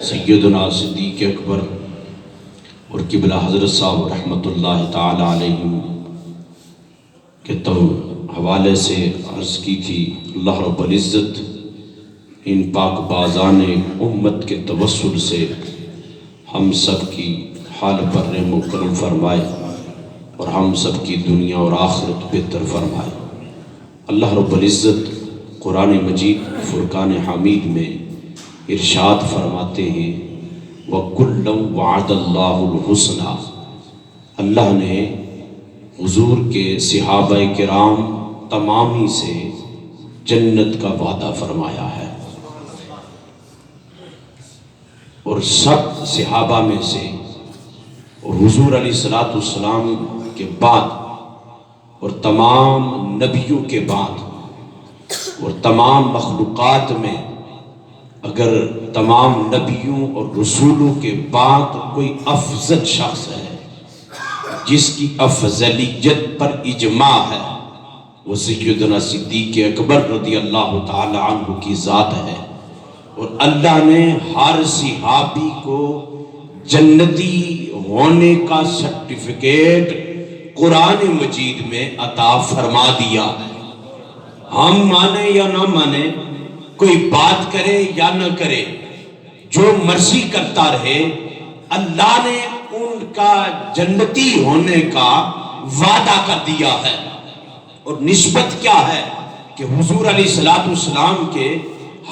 سیدنا صدیق اکبر اور قبلہ حضرت صاحب رحمۃ اللہ تعالی علیہ کے حوالے سے عرض کی تھی۔ اللہ رب العزت ان پاک بازان امت کے توسل سے ہم سب کی حال پر رحم و کرم فرمائے اور ہم سب کی دنیا اور آخرت بہتر فرمائے۔ اللہ رب العزت قرآن مجید فرقان حمید میں ارشاد فرماتے ہیں وَكُلًّا وَعَدَ اللَّهُ الْحُسْنَى، اللہ نے حضور کے صحابہ کرام تمامی سے جنت کا وعدہ فرمایا ہے، اور سب صحابہ میں سے اور حضور علیہ السلام کے بعد اور تمام نبیوں کے بعد اور تمام مخلوقات میں اگر تمام نبیوں اور رسولوں کے بعد کوئی افضل شخص ہے جس کی افضلیت پر اجماع ہے، وہ سیدنا صدیق اکبر رضی اللہ تعالی عنہ کی ذات ہے۔ اور اللہ نے ہر صحابی کو جنتی ہونے کا سرٹیفکیٹ قرآن مجید میں عطا فرما دیا ہے۔ ہم مانے یا نہ مانے، کوئی بات کرے یا نہ کرے، جو مرضی کرتا رہے، اللہ نے ان کا جنتی ہونے کا وعدہ کر دیا ہے۔ اور نسبت کیا ہے کہ حضور علیہ السلام کے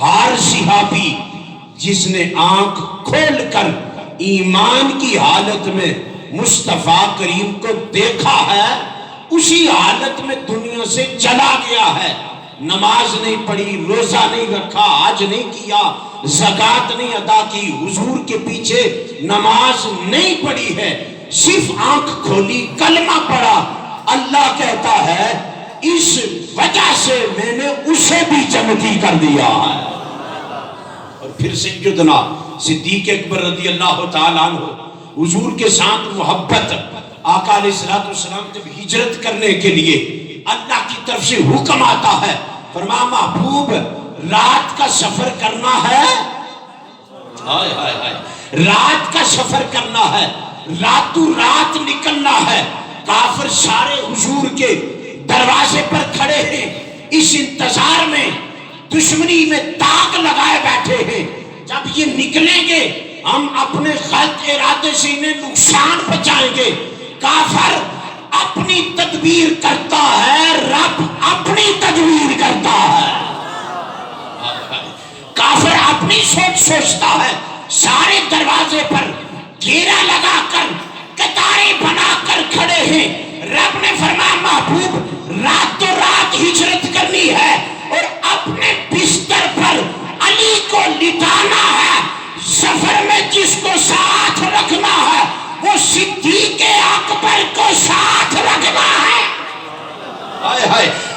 ہر صحابی جس نے آنکھ کھول کر ایمان کی حالت میں مصطفیٰ کریم کو دیکھا ہے، اسی حالت میں دنیا سے چلا گیا ہے۔ نماز نہیں پڑھی، روزہ نہیں رکھا، حج نہیں کیا، زکوٰۃ نہیں ادا کی، حضور کے پیچھے نماز نہیں پڑھی ہے، صرف آنکھ کھولی، کلمہ پڑھا۔ اللہ کہتا ہے اس وجہ سے میں نے اسے بھی جنتی کر دیا ہے۔ اور پھر سیدنا صدیق اکبر رضی اللہ تعالیٰ عنہ حضور کے ساتھ محبت، آقا علیہ السلام جب ہجرت کرنے کے لیے اللہ کی طرف سے حکم آتا ہے، فرمایا محبوب رات کا سفر کرنا ہے، رات کا سفر کرنا ہے، راتوں رات نکلنا ہے۔ کافر سارے حضور کے دروازے پر کھڑے ہیں، اس انتظار میں دشمنی میں تاک لگائے بیٹھے ہیں، جب یہ نکلیں گے ہم اپنے غلط ارادے سے انہیں نقصان پہنچائیں گے۔ کافر اپنی تدبیر کرتا ہے، رب اپنی تدبیر کرتا ہے۔ کافر اپنی سوچ سوچتا ہے، سارے دروازے پر گھیرا لگا کر قطاریں بنا کر کھڑے ہیں۔ رب نے فرمایا محبوب راتوں رات ہجرت کرنی ہے اور اپنے بستر پر علی کو لٹانا ہے۔ سفر میں جس کو ساتھ رکھنا ہے وہ صدیق اکبر کو ساتھ رکھنا ہے۔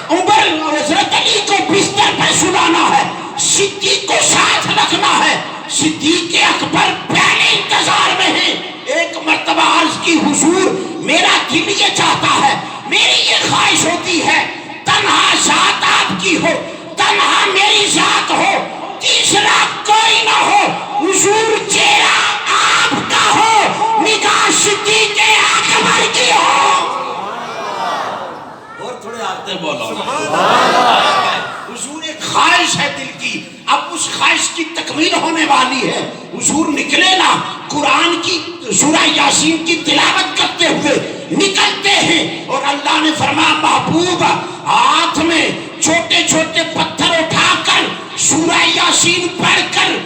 عمر حضرت علی کو بستر پر سلانا ہے، صدیق کو ساتھ رکھنا ہے۔ صدیق اکبر پہلے انتظار میں ہیں۔ ایک مرتبہ عرض کی حضور میرا دل یہ چاہتا ہے، میری یہ خواہش ہوتی ہے تنہا ذات آپ کی ہو، تنہا میری ذات ہو، تیسرا کوئی نہ ہو، حضور چہرہ آپ کا ہو، نگاہ صدیق اکبر کی ہو۔ اور تھوڑے آتے بولو حضور ایک خواہش ہے دل کی، اب اس خواہش کی تکمیل ہونے والی ہے۔ حضور نکلے نا، قرآن کی سورہ یاسین کی تلاوت کرتے ہوئے نکلتے ہیں، اور اللہ نے فرمایا محبوب ہاتھ میں چھوٹے چھوٹے پتھر اٹھا کر سورہ یاسین پڑھ کر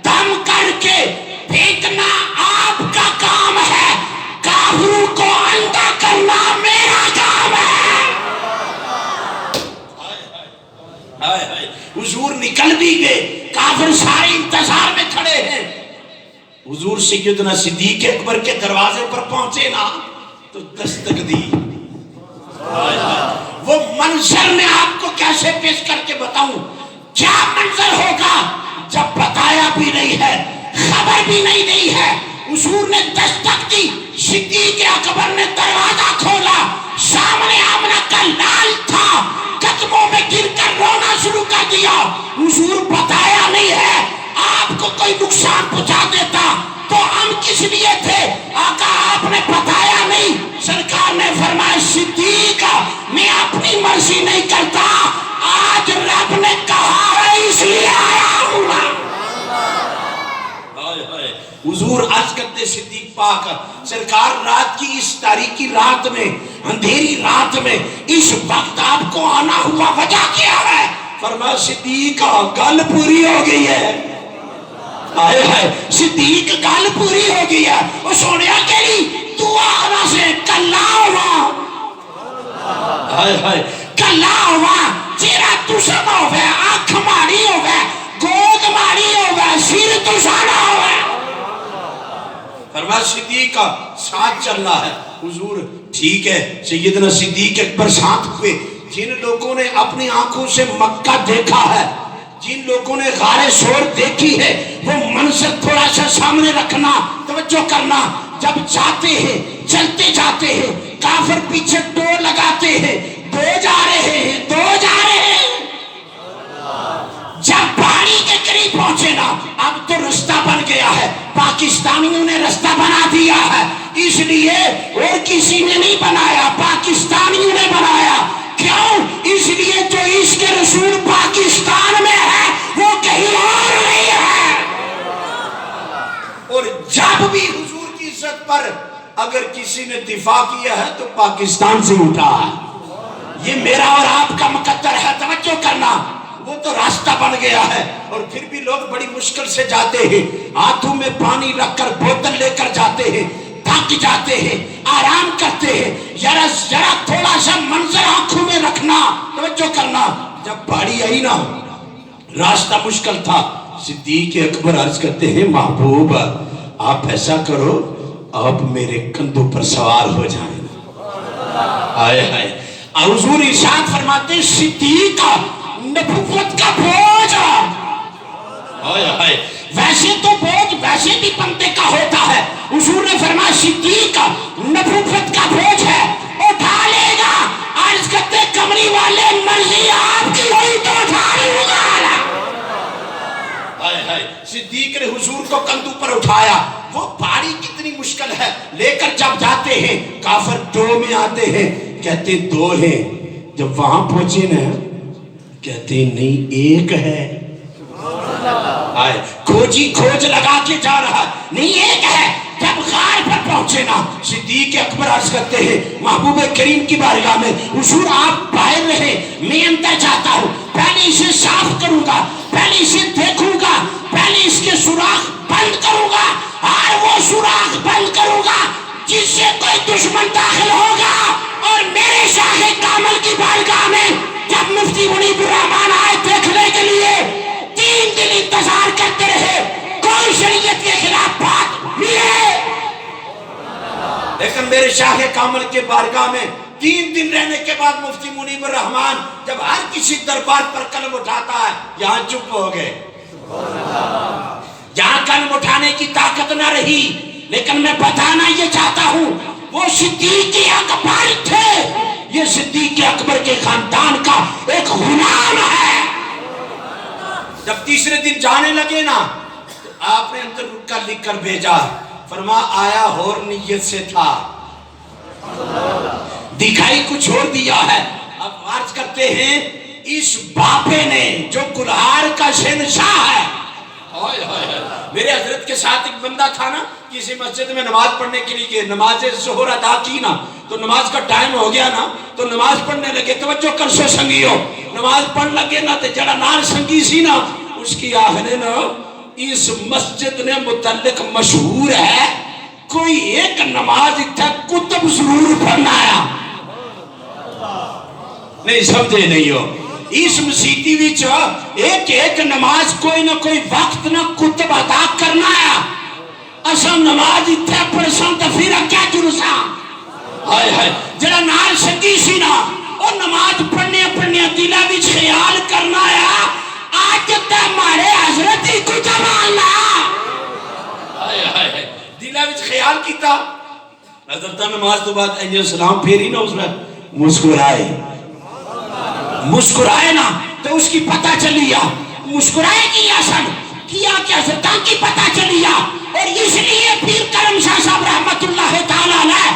دم کر کے پھینکنا آپ کا کام ہے، کافروں کو اندھا کرنا میرا کام ہے۔ حضور نکل بھی گئے، کافر سارے انتظار میں کھڑے ہیں۔ حضور سیدنا صدیق اکبر کے دروازے پر پہنچے نا تو دستک دی۔ وہ منظر میں آپ کو کیسے پیش کر کے بتاؤں، کیا منظر ہوگا جب بتایا بھی نہیں ہے، خبر بھی نہیں دی ہے۔ حضور نے دستک دی، صدیق اکبر نے دروازہ کھولا، سامنے آمنہ کا لال تھا، قدموں میں گر کر رونا شروع کر دیا۔ حضور بتایا نہیں ہے، آپ کو کوئی نقصان پہنچا دیتا تو ہم کس لیے تھے؟ آقا آپ نے بتایا نہیں. سرکار نے فرمایا صدیق میں اپنی مرضی نہیں کرتا، آج رب نے کہا ہے اس لیے آیا ہوں. حضور عرض کرتے صدیق پاک سرکار رات کی اس تاریکی رات میں، اندھیری رات میں اس وقت آپ کو آنا ہوا، وجہ کیا ہے؟ فرمایا صدیق گل پوری ہو گئی ہے. آئے ہے صدیق گل پوری ہو گئی ہے. وہ سونیا کہلی دعا آنا سے کلا ہوا، آئے ہے کلا ہوا چیرہ تسن ہوئے، آنکھ ماری ہوئے، گود ماری ہوئے، سیر تسانا ہوئے. فرمایا صدیق کا ساتھ چلنا ہے. حضور ٹھیک ہے. سیدنا صدیق اکبر ساتھ ہوئے. جن لوگوں نے اپنی آنکھوں سے مکہ دیکھا ہے، جن لوگوں نے غار سور دیکھی ہے، وہ منظر تھوڑا سا سامنے رکھنا، توجہ کرنا. جب جاتے ہیں، چلتے جاتے ہیں، کافر پیچھے دو لگاتے ہیں، دو جا رہے ہیں، دو جا رہے ہیں. جب پہاڑی کے قریب پہنچے نا، اب تو رستہ بن گیا ہے. پاکستانیوں نے رستہ بنا دیا ہے، اس لیے اور کسی نے نہیں بنایا، پاکستانیوں نے بنایا. کیوں؟ اس لیے جو عشق رسول پاکستان میں ہے وہ کہیں اور نہیں ہے. اور جب بھی حضور کی عزت پر اگر کسی نے دفاع کیا ہے تو پاکستان سے اٹھا ہے. یہ میرا اور آپ کا مقدر ہے، توجہ کرنا. وہ تو راستہ بن گیا ہے. اور پھر بھی لوگ بڑی مشکل سے جاتے ہیں، ہاتھوں میں پانی رکھ کر بوتل لے کر جاتے ہیں، تھک جاتے ہیں، آرام کرتے ہیں. ذرا تھوڑا سا منظر آنکھوں میں رکھنا، توجہ کرنا. جب پہاڑی آئی نا، راستہ مشکل تھا. صدیق اکبر عرض کرتے ہیں محبوب آپ ایسا کرو، آپ میرے کندھوں پر سوار ہو جائیں. آئے ہائے. حضور ارشاد فرماتے ہیں صدیق نبوت کا بوجھ، آئے ہائے. ویسے تو بوجھ ویسے بھی بندے کا ہوتا ہے. حضور نے فرمایا صدیق نبوت کا بوجھ ہے، اٹھا لے گا. عرض کرتے کمری والے مرضی آپ کی ہوئی تو اٹھا لوں گا. صدیق نے حضور کو کندھوں پر اٹھایا. وہ پہاڑی کتنی مشکل ہے، لے کر جب جاتے ہیں کافر دو میں آتے ہیں، کہتے دو ہیں. جب وہاں پہنچے نا کہتے نہیں ایک ہے. آئے کھوج لگا کے جا رہا، نہیں ایک ہے. جب غار پر پہنچے نا صدیق اکبر عرض کرتے ہیں محبوب کریم کی بارگاہ میں حضور آپ باہر رہے، میں اندر جاتا ہوں. پہلے اسے صاف کروں گا، پہلے اسے دیکھوں گا، پہلے اس کے سوراخ بند کروں گا، اور وہ سوراخ بند کروں گا جس سے کوئی دشمن داخل ہوگا. اور میرے شاہ کامل کی بارگاہ میں جب مفتی منیب الرحمان آئے دیکھنے کے لیے، 3 دن انتظار کرتے رہے، کوئی شریعت کے خلاف بات ملے. لیکن میرے شاہ کامل کے بارگاہ میں 3 دن رہنے کے بعد مفتی منیب الرحمان جب ہر کسی دربار پر قلم اٹھاتا ہے، یہاں چپ ہو گئے. جہاں قلم اٹھانے کی طاقت نہ رہی. لیکن میں بتانا یہ چاہتا ہوں وہ صدیق اکبر تھے. یہ صدیق اکبر کے خاندان کا ایک غلام ہے. جب تیسرے دن جانے لگے نا تو آپ نے اندر رک کر لکھ کر بھیجا، فرما آیا اور نیت سے تھا، دکھائی کچھ اور دیا ہے. اب عرض کرتے ہیں اس باپے نے جو کلہار کا شہنشاہ ہے. میرے حضرت کے ساتھ ایک بندہ تھا نا، کسی مسجد میں نماز پڑھنے کے لیے نماز ظہر ادا کی نا تو نماز کا ٹائم ہو گیا نا تو نماز پڑھنے لگے. توجہ کر سو سنگیو، نماز پڑھ لگے نا تو جڑا نال سنگی سی نا اس کی آخنے نا اس مسجد نے متعلق مشہور ہے کوئی ایک نماز اتھا کتب ضرور پڑھنا ہے. نہیں سمجھے نہیں ہو، اس مسیطی وچ ایک نماز کوئی نہ کوئی وقت نہ کتب ادا کرنا ہے. اصل نماز اتھا پڑھساں تو پھر کیا جلساں. ہائے ہائے جڑا نال سنگی سی نا اور نماز پڑھنے دلہ وچ خیال کرنا ہے آج تے ہمارے حضرت ہی کتب آنا. ہائے ہائے دلہ وچ خیال کیتا. حضرت نماز تو بعد انجل سلام پھیری نا اس نے مسکرائے نا تو اس کی پتہ چلی مسکرائے کی اصل کیا کیا سے تاکہ پتہ چلیا. اور اس لیے پیر کرم شاہ صاحب رحمت اللہ تعالیٰ علیہ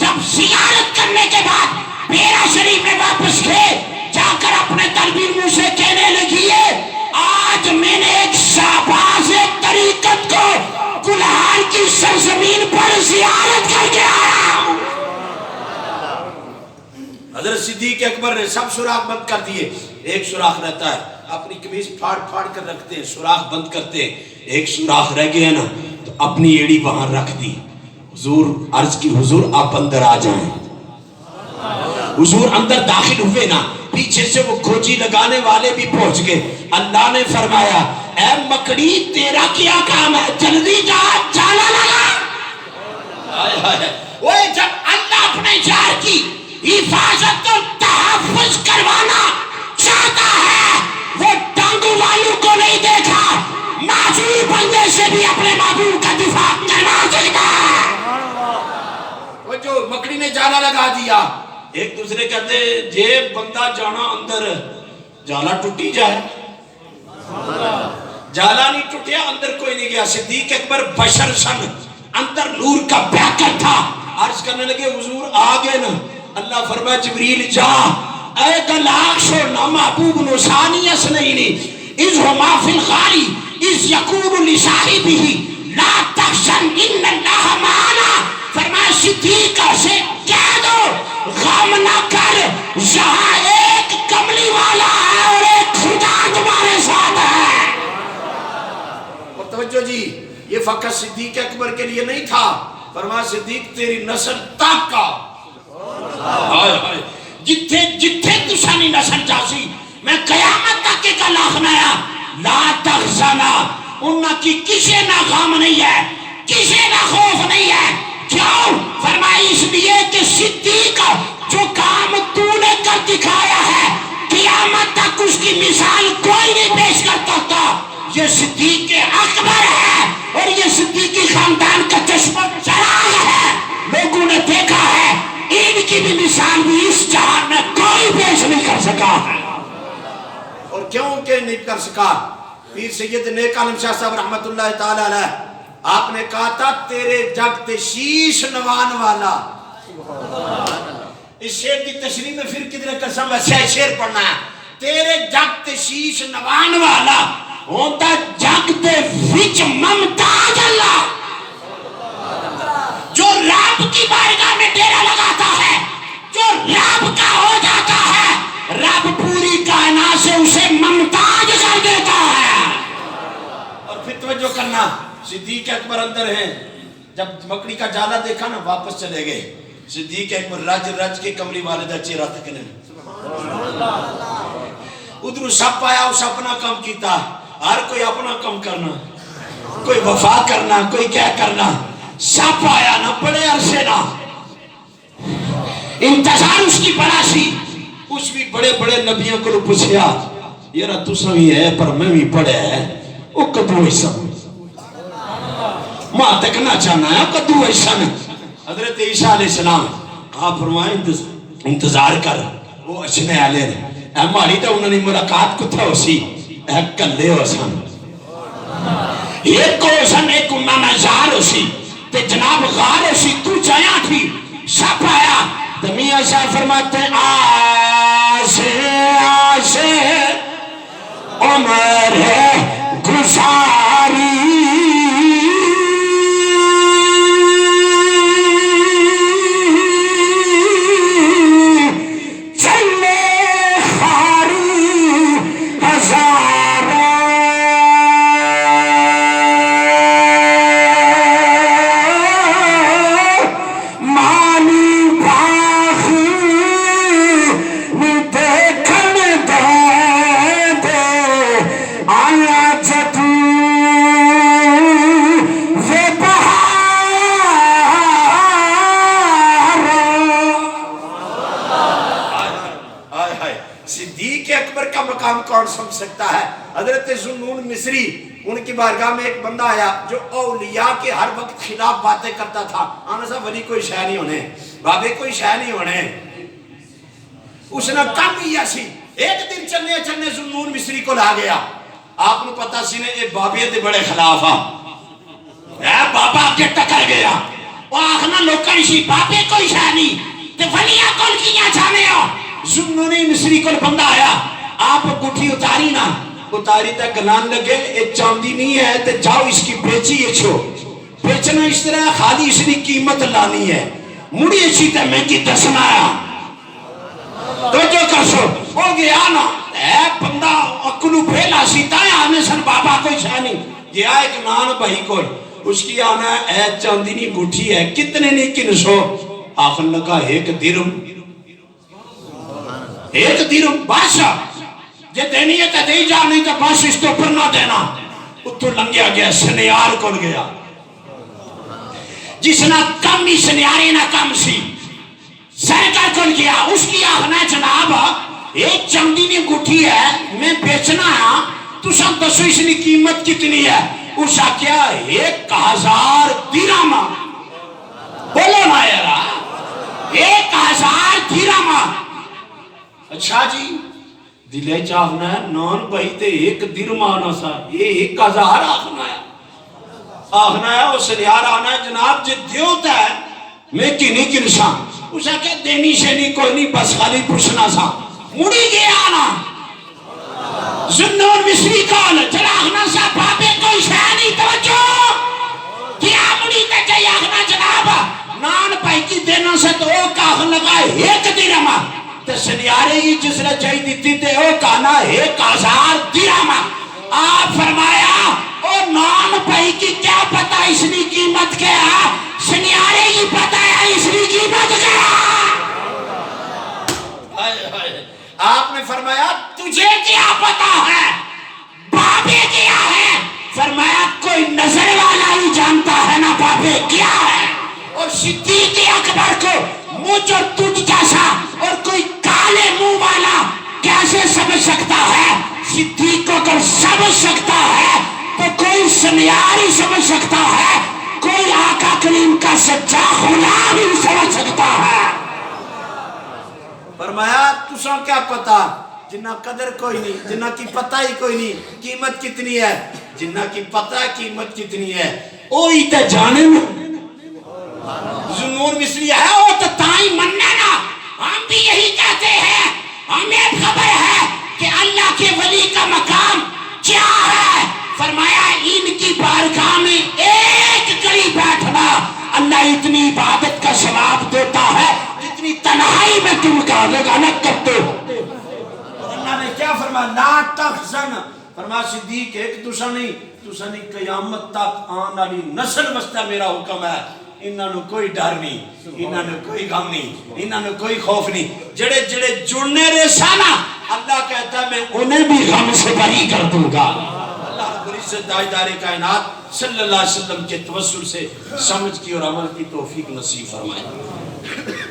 جب زیارت کرنے کے بعد بیرا شریف میں واپس گئے جا کر اپنے طالب علموں سے کہنے لگی ہے آج میں نے ایک شہباز طریقت کو کلہان کی سرزمین پر زیارت کر کے آیا ہوں. حضرت صدیق اکبر نے سب سوراخ بند کر دیے. ایک سوراخ رہتا ہے, اپنی قمیص پھاڑ پھاڑ کر رکھتے ہیں, سوراخ بند کرتے ہیں. ایک سوراخ رہ گیا نا تو اپنی ایڑی وہاں رکھ دی. حضور عرض کی حضور آپ اندر آ جائیں. حضور اندر داخل ہوئے نا, پیچھے سے وہ کھوجی لگانے والے بھی پہنچ گئے. اللہ نے فرمایا اے مکڑی تیرا کیا کام ہے, جلدی جا جالا لگا. وہ جب اللہ اپنے جار کی حفاظت و تحفظ کروانا چاہتا ہے وہ ڈانگو والوں کو نہیں دیکھا, معذور بندے سے بھی اپنے معبود کا دفاع کرنا سکتا ہے. وہ جو مکڑی نے جالا لگا دیا, ایک دوسرے کہتے جے بندہ جانا اندر جالا ٹوٹی جائے. جالا نہیں ٹوٹیا, اندر کوئی نہیں گیا. صدیق اکبر بشر سن, اندر نور کا پیکر تھا. عرض کرنے لگے حضور آگے نا. اللہ فرمایا جبریل جا اے گلاک شورنا محبوب نو ثانی اسنینی اذ ہما فی الغاری اذ یقول لصاحبہ لا تحزن ان اللہ معنا. فرمایا صدیق سے کہہ دو غم نہ کر, یہاں ایک کملی والا ہے اور ایک خدا تمہارے ساتھ ہے. اور توجہ جی, یہ فقط صدیق اکبر کے لیے نہیں تھا. فرمایا صدیق تیری نسل تک کا جتھے جتھے تسانی نسل جاسی میں قیامت تک کے کلاخ نیا لا تخزنا. انہا کی کسے نہ غام نہیں ہے, کسے نہ خوف نہیں ہے. کیوں؟ فرمائی اس لیے کہ صدیق جو کام تو نے کر دکھایا ہے قیامت تک اس کی مثال کوئی نہیں پیش کر سکتا. یہ صدیق اکبر ہے اور یہ صدیقی خاندان کا چشمہ چراغ ہے. لوگوں نے دیکھا ہے ان کی بھی مثال بھی اس جہان میں کوئی پیش نہیں کر سکا. اور کیوں کہ نہیں کر سکا؟ پیر سید نیک عالم شاہ صاحب رحمت اللہ تعالی علیہ آپ نے کہا تھا تیرے جگ تے شیش نوان والا. اس شیر کی تشریح میں پھر کدھر قسم ہے شیر پڑھنا ہے. تیرے جگ تے شیش نوان والا ہوتا جگ تے وچ ممتاز اللہ. جو رب کی بارگاہ میں ڈیرا لگاتا ہے, جو رب کا ہو جاتا ہے, رب پوری کائنات سے اسے ممتاز کر دیتا ہے. اور پھر توجہ کرنا, صدیق اکبر اندر ہیں. جب مکڑی کا جالا دیکھا نا واپس چلے گئے. صدیق اکبر رج رج کے کملی والدہ چہرہ تکنے ادھر سپ آیا, اس اپنا کام کیتا. ہر کوئی اپنا کام کرنا, کوئی وفا کرنا, کوئی کیا کرنا. سپ آیا نا بڑے عرصے نا انتظار اس کی بڑا سی. اس بھی بڑے بڑے نبیوں کو پوچھیا یارا تسا بھی ہے پر میں بھی پڑھے ہے وہ کدو ایسا ماں تکنا چاہنا ہے کدو ایسا نہیں. حضرت عیسیٰ علیہ السلام آپ فرمائیں انتظار کر وہ اچھنے آلے رہے. ہماری تو انہوں نے ملاقات کو تھا اسی ایک کلے ہو سن ایک کو سن ایک انہوں نے زار اسی تے جناب غار اسی تو چاہیا تھی. سپ آیا دمیاں شاہ فرماتے آسے آسے عمر گزاری کون سمجھ سکتا ہے. حضرت ذوالنون مصری ان کی بارگاہ میں ایک بندہ آیا جو اولیاء کے ہر وقت خلاف باتیں کرتا تھا. آنا صاحب ولی کوئی شہ نہیں ہونے, بابے کوئی شہ نہیں ہونے. اس نے کم ہی ایسی ایک دن چلنے چلنے ذوالنون مصری کو لا گیا. آپ نے پتا سی نے اے بابے دے بڑے خلاف اے بابا کے ٹکر گیا وہ آخنا لوکن سی بابے کوئی شانی تے ولیہ کول کیاں جانے ہو زنونی مصری کول بندہ آیا آپ گٹھی اتاری نا اتاری تا گلان لگے اے چاندی نہیں ہے تے جاؤ اس کی بیچی اچھو بیچنا اس طرح خالی اس نے قیمت لانی ہے مڑی اچھی تے میں کی دسنا آیا تو جو کرسو ہو گیا نا اے بندہ اکلو پھیلا سیتا ہے آنے سن بابا کوئی شانی گیا ایک نان بھائی کوئی اس کی آنا ہے اے چاندینی گٹھی ہے کتنے نہیں کنسو آخر لگا ایک درم بادشاہ جے دینی ہے تے دے جا نہیں تو بس اس تو پر نہ دینا اتو لنگیا گیا سنیار کول گیا جس نہ کم ہی سنیاری نہ کم سی سرکار کول گیا اس کی آخنا جناب ایک چاندینی گٹھی ہے میں بیچنا ہے تو سب دسو اس کی قیمت کتنی ہے اس کیا 1000 درہم بولو نا یارا 1000 درہم اچھا جی دلے چاہنا ہے نان بھائی تے ایک درہم آنا سا یہ 1000 آخنا ہے وہ سنیار آنا ہے جناب جی دیوتا ہے میں کنی کنسان اسا کہ دینی سے نہیں کوئی نہیں بس خالی پوچھنا سا مڑی گیا آنا زنون مصری کال جلاغنا سا بابے کوئی شہنی توجہ کیا مڑی تے جائی آخنا جناب نان پائی کی دینا سے تو او کاخ لگا 1 درہم تے سنیارے ہی جس نے چاہی دیتی تے او کانا 1000 درہم آپ فرمایا او نان پائی کی کیا پتا اس نے قیمت کیا سنیارے ہی پتا ہے اس نے قیمت کیا آپ نے فرمایا تجھے کیا پتا ہے بابے کیا ہے فرمایا کوئی نظر والا ہی جانتا ہے نا بابے کیا ہے اور صدیق اکبر کو مجھ اور تجھ جیسا اور کوئی کالے منہ والا کیسے سمجھ سکتا ہے صدیق کو اگر سمجھ سکتا ہے تو کوئی سنیار ہی سمجھ سکتا ہے کوئی آقا کریم کا سچا غلام ہی سمجھ سکتا ہے فرمایا تساں کیا پتا جنہ قدر کوئی نہیں جنہ کی پتہ ہی کوئی نہیں قیمت کتنی ہے جنہ کی پتہ قیمت کتنی ہے او ہی تے جانے میں زنون مصری ہے او تو تائیں مننے نا ہم بھی یہی کہتے ہیں ہمیں خبر ہے کہ اللہ کے ولی کا مقام کیا ہے فرمایا ان کی بارگاہ میں ایک گھڑی بیٹھنا اللہ اتنی عبادت کا ثواب دیتا ہے جتنی تنہائی میں تم غلط کرتے ہو اور اللہ نے کیا فرمایا لا تحزن فرمایا صدیق ایک تسانی قیامت تک آن والی نسل واسطے میرا حکم ہے انہاں نو کوئی ڈر نہیں انہاں نو کوئی غم نہیں انہاں نو کوئی خوف نہیں جڑے جڑے جڑنے رسانا اللہ کہتا ہے میں انہیں بھی غم سے بری کر دوں گا اللہ رب العزت تاجدار کائنات صلی اللہ علیہ وسلم کے توسل سے سمجھ کی اور عمل کی توفیق نصیب فرمائے